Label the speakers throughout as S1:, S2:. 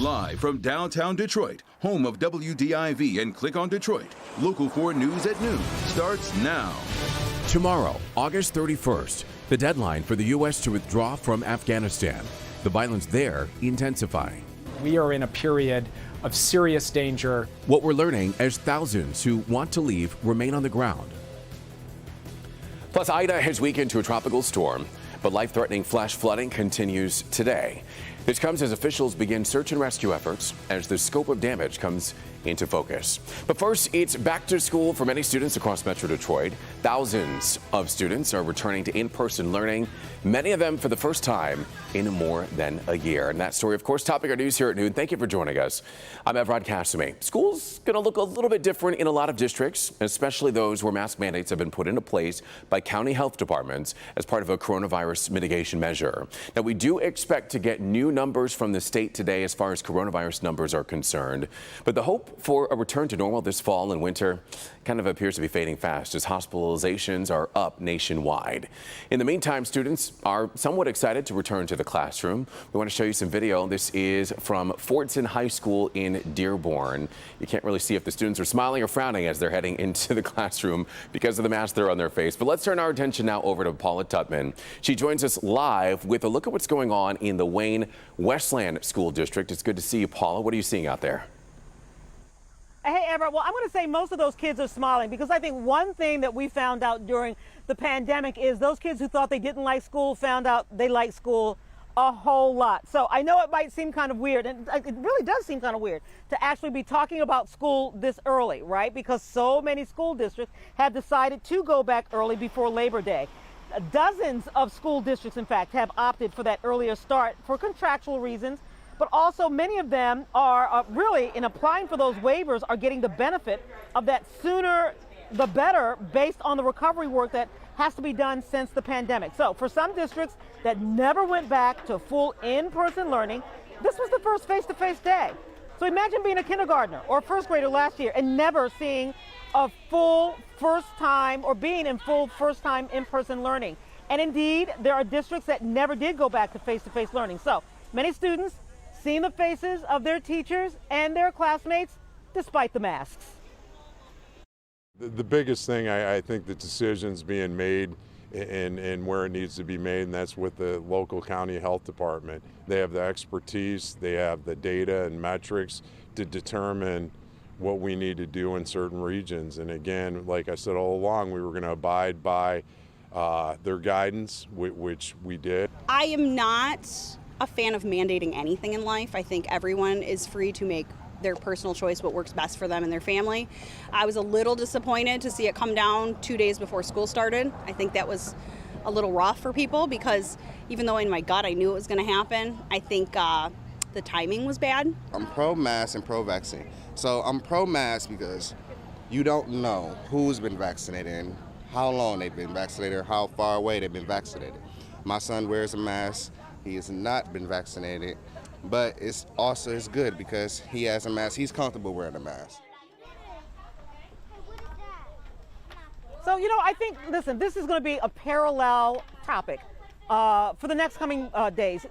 S1: Live from downtown Detroit, home of WDIV and Click on Detroit, Local 4 News at noon starts now.
S2: Tomorrow, August 31st, the deadline for the U.S. to withdraw from Afghanistan. The violence there intensifying.
S3: We are in a period of serious danger.
S2: What we're learning as thousands who want to leave remain on the ground. Plus, Ida has weakened to a tropical storm, but life-threatening flash flooding continues today. This comes as officials begin search and rescue efforts as the scope of damage comes into focus. But first, it's back to school for many students across Metro Detroit. Thousands of students are returning to in-person learning, many of them for the first time in more than a year. And that story, of course, topping our news here at noon. Thank you for joining us. I'm Evrod Cassimy. School's going to look a little bit different in a lot of districts, especially those where mask mandates have been put into place by county health departments as part of a coronavirus mitigation measure. Now, we do expect to get new numbers from the state today as far as coronavirus numbers are concerned, but the hope for a return to normal this fall and winter kind of appears to be fading fast as hospitalizations are up nationwide. In the meantime, students are somewhat excited to return to the classroom. We want to show you some video. This is from Fordson High School in Dearborn. You can't really see if the students are smiling or frowning as they're heading into the classroom because of the mask they're on their face. But let's turn our attention now over to Paula Tutman. She joins us live with a look at what's going on in the Wayne Westland School District. It's good to see you, Paula. What are you seeing out there?
S4: Hey, Everett. Well, I'm going to say most of those kids are smiling because I think one thing that we found out during the pandemic is those kids who thought they didn't like school found out they like school a whole lot. So I know it might seem kind of weird, and it really does seem kind of weird to actually be talking about school this early, right? Because so many school districts have decided to go back early before Labor Day. Dozens of school districts, in fact, have opted for that earlier start for contractual reasons. But also many of them are really, in applying for those waivers, are getting the benefit of that sooner the better based on the recovery work that has to be done since the pandemic. So for some districts that never went back to full in-person learning, this was the first face-to-face day. So imagine being a kindergartner or a first grader last year and never seeing a full first time or being in full first time in-person learning. And indeed, there are districts that never did go back to face-to-face learning. So many students seeing the faces of their teachers and their classmates despite the masks.
S5: The biggest thing, I think the decision's being made and where it needs to be made, and that's with the local county health department. They have the expertise, they have the data and metrics to determine what we need to do in certain regions. And again, like I said all along, we were going to abide by their guidance, which we did.
S6: I am not a fan of mandating anything in life. I think everyone is free to make their personal choice what works best for them and their family. I was a little disappointed to see it come down 2 days before school started. I think that was a little rough for people because even though in my gut I knew it was going to happen, I think the timing was bad.
S7: I'm pro-mask and pro-vaccine. So I'm pro-mask because you don't know who's been vaccinated and how long they've been vaccinated or how far away they've been vaccinated. My son wears a mask. He has not been vaccinated, but it's good because he has a mask. He's comfortable wearing a mask.
S4: So, I think, listen, this is going to be a parallel topic for the next coming days.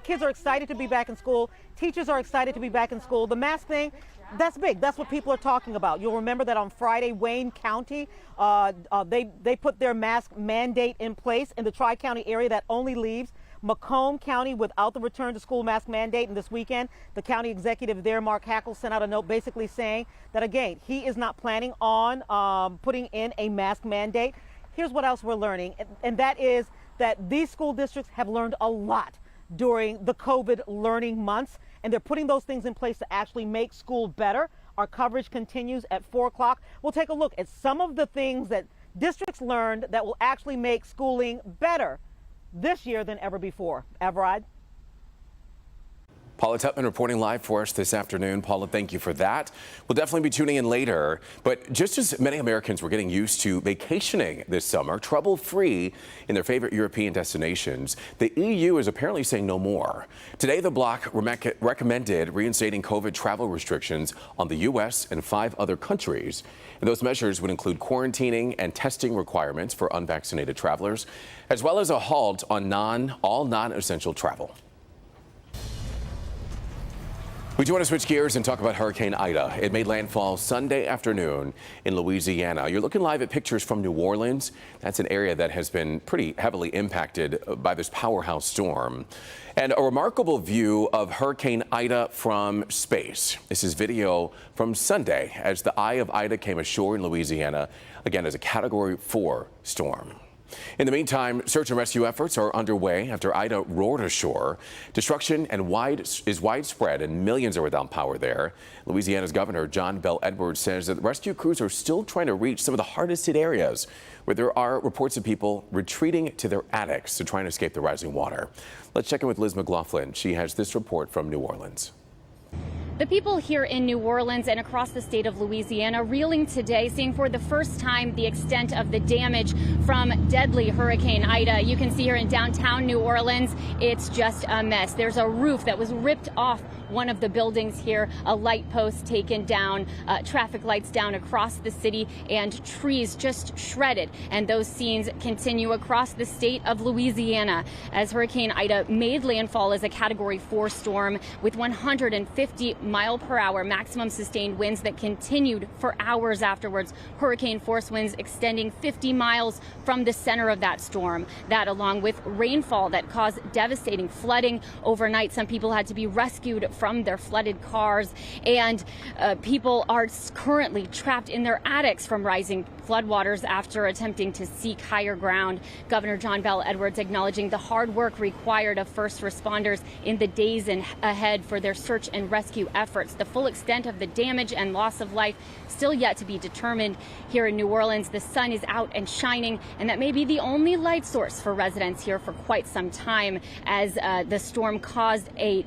S4: Kids are excited to be back in school. Teachers are excited to be back in school. The mask thing, that's big. That's what people are talking about. You'll remember that on Friday, Wayne County, they put their mask mandate in place in the Tri-County area that only leaves Macomb County without the return to school mask mandate. And this weekend, the county executive there, Mark Hackle, sent out a note basically saying that, again, he is not planning on putting in a mask mandate. Here's what else we're learning, and that is that these school districts have learned a lot during the COVID learning months, and they're putting those things in place to actually make school better. Our coverage continues at 4 o'clock. We'll take a look at some of the things that districts learned that will actually make schooling better this year than ever before. Evrod.
S2: Paula Tutman reporting live for us this afternoon. Paula, thank you for that. We'll definitely be tuning in later. But just as many Americans were getting used to vacationing this summer, trouble-free in their favorite European destinations, the EU is apparently saying no more. Today, the bloc recommended reinstating COVID travel restrictions on the U.S. and 5 other countries. And those measures would include quarantining and testing requirements for unvaccinated travelers, as well as a halt on all non-essential travel. We do want to switch gears and talk about Hurricane Ida. It made landfall Sunday afternoon in Louisiana. You're looking live at pictures from New Orleans. That's an area that has been pretty heavily impacted by this powerhouse storm. And a remarkable view of Hurricane Ida from space. This is video from Sunday as the eye of Ida came ashore in Louisiana, again as a Category 4 storm. In the meantime, search and rescue efforts are underway after Ida roared ashore. Destruction is widespread and millions are without power there. Louisiana's Governor John Bel Edwards says that rescue crews are still trying to reach some of the hardest hit areas where there are reports of people retreating to their attics to try and escape the rising water. Let's check in with Liz McLaughlin. She has this report from New Orleans.
S8: The people here in New Orleans and across the state of Louisiana reeling today, seeing for the first time the extent of the damage from deadly Hurricane Ida. You can see here in downtown New Orleans, it's just a mess. There's a roof that was ripped off one of the buildings here, a light post taken down, traffic lights down across the city, and trees just shredded. And those scenes continue across the state of Louisiana as Hurricane Ida made landfall as a Category 4 storm with 150-mile-per-hour maximum sustained winds that continued for hours afterwards. Hurricane force winds extending 50 miles from the center of that storm. That, along with rainfall that caused devastating flooding overnight. Some people had to be rescued from their flooded cars, and people are currently trapped in their attics from rising floodwaters after attempting to seek higher ground. Governor John Bel Edwards acknowledging the hard work required of first responders in the days ahead for their search and rescue efforts. The full extent of the damage and loss of life still yet to be determined. Here in New Orleans, the sun is out and shining, and that may be the only light source for residents here for quite some time, as the storm caused a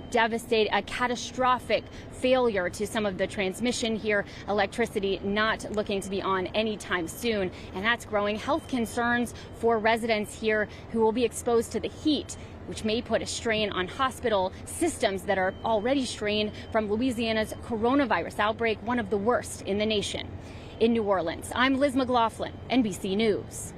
S8: catastrophic failure to some of the transmission here. Electricity not looking to be on anytime soon, and that's growing health concerns for residents here who will be exposed to the heat, which may put a strain on hospital systems that are already strained from Louisiana's coronavirus outbreak, one of the worst in the nation. In New Orleans, I'm Liz McLaughlin, NBC News.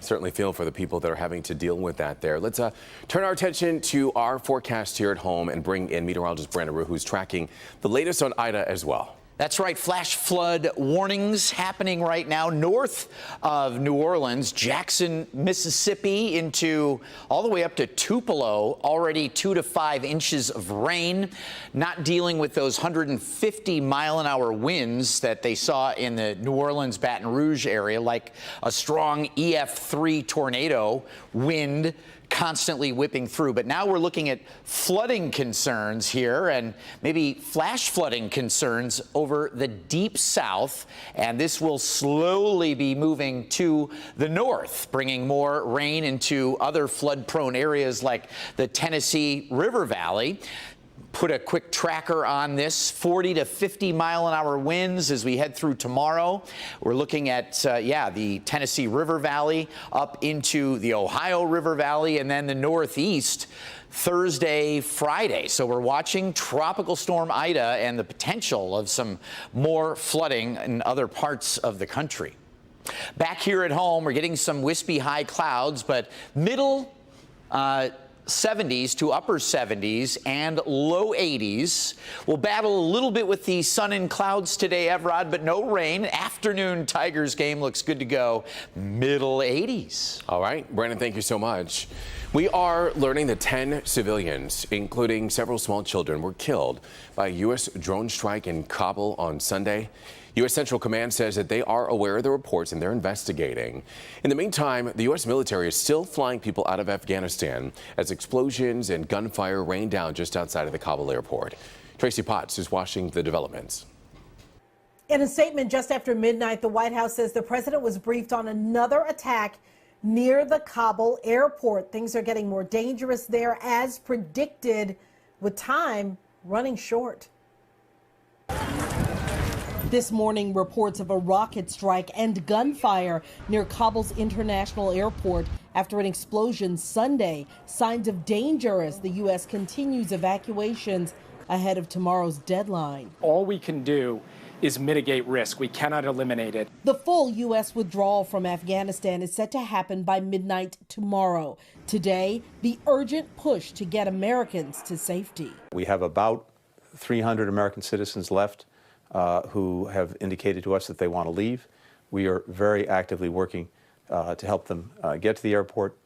S2: Certainly feel for the people that are having to deal with that there. Let's turn our attention to our forecast here at home and bring in meteorologist Brandon Rue, who's tracking the latest on Ida as well.
S9: That's right. Flash flood warnings happening right now north of New Orleans, Jackson, Mississippi, into all the way up to Tupelo. Already 2 to 5 inches of rain. Not dealing with those 150-mile-an-hour winds that they saw in the New Orleans, Baton Rouge area, like a strong EF3 tornado wind constantly whipping through. But now we're looking at flooding concerns here, and maybe flash flooding concerns over the deep south. And this will slowly be moving to the north, bringing more rain into other flood-prone areas like the Tennessee River Valley. Put a quick tracker on this, 40 to 50 mile-an-hour winds as we head through tomorrow. We're looking at, the Tennessee River Valley up into the Ohio River Valley and then the Northeast Thursday, Friday. So we're watching Tropical Storm Ida and the potential of some more flooding in other parts of the country. Back here at home, we're getting some wispy high clouds, but middle 70s to upper 70s and low 80s. We'll battle a little bit with the sun and clouds today, Evrod, but no rain. Afternoon Tigers game looks good to go. Middle 80s.
S2: All right, Brandon, thank you so much. We are learning that 10 civilians, including several small children, were killed by a U.S. drone strike in Kabul on Sunday. U.S. Central Command says that they are aware of the reports and they're investigating. In the meantime, the U.S. military is still flying people out of Afghanistan as explosions and gunfire rain down just outside of the Kabul airport. Tracy Potts is watching the developments.
S4: In a statement just after midnight, the White House says the president was briefed on another attack near the Kabul airport. Things are getting more dangerous there as predicted, with time running short. This morning, reports of a rocket strike and gunfire near Kabul's international airport after an explosion Sunday. Signs of danger as the U.S. continues evacuations ahead of tomorrow's deadline.
S3: All we can do is mitigate risk. We cannot eliminate it.
S4: The full U.S. withdrawal from Afghanistan is set to happen by midnight tomorrow. Today, the urgent push to get Americans to safety.
S10: We have about 300 American citizens left who have indicated to us that they want to leave. We are very actively working to help them get to the airport,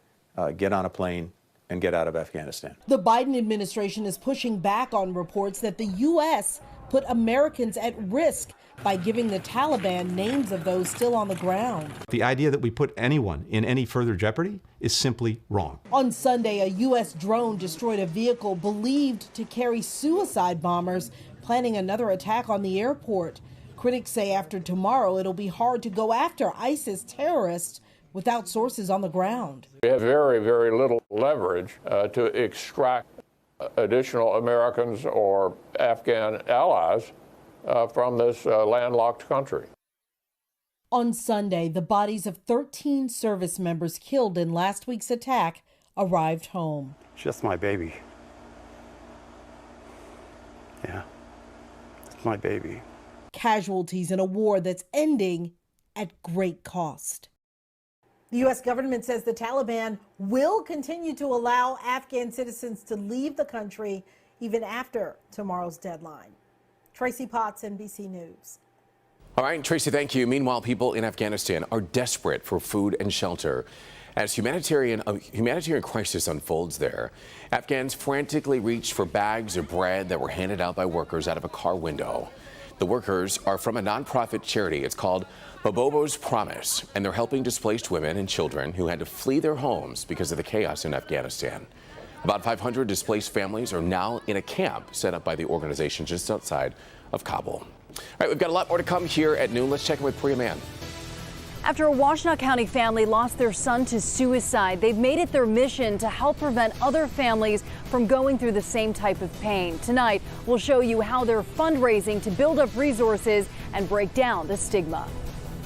S10: get on a plane, and get out of Afghanistan.
S11: The Biden administration is pushing back on reports that the U.S. put Americans at risk by giving the Taliban names of those still on the ground.
S12: The idea that we put anyone in any further jeopardy is simply wrong.
S11: On Sunday, a U.S. drone destroyed a vehicle believed to carry suicide bombers, planning another attack on the airport. Critics say after tomorrow, it'll be hard to go after ISIS terrorists without sources on the ground.
S13: We have very, very little leverage to extract additional Americans or Afghan allies from this landlocked country.
S11: On Sunday, the bodies of 13 service members killed in last week's attack arrived home.
S12: Just my baby. Yeah, it's my baby.
S11: Casualties in a war that's ending at great cost. The U.S. government says the Taliban will continue to allow Afghan citizens to leave the country even after tomorrow's deadline. Tracy Potts, NBC News.
S2: All right, Tracy, thank you. Meanwhile, people in Afghanistan are desperate for food and shelter. As humanitarian crisis unfolds there, Afghans frantically reach for bags of bread that were handed out by workers out of a car window. The workers are from a nonprofit charity. It's called Bobo's Promise, and they're helping displaced women and children who had to flee their homes because of the chaos in Afghanistan. About 500 displaced families are now in a camp set up by the organization just outside of Kabul. All right, we've got a lot more to come here at noon. Let's check in with Priya Mann.
S14: After a Washtenaw County family lost their son to suicide, they've made it their mission to help prevent other families from going through the same type of pain. Tonight, we'll show you how they're fundraising to build up resources and break down the stigma.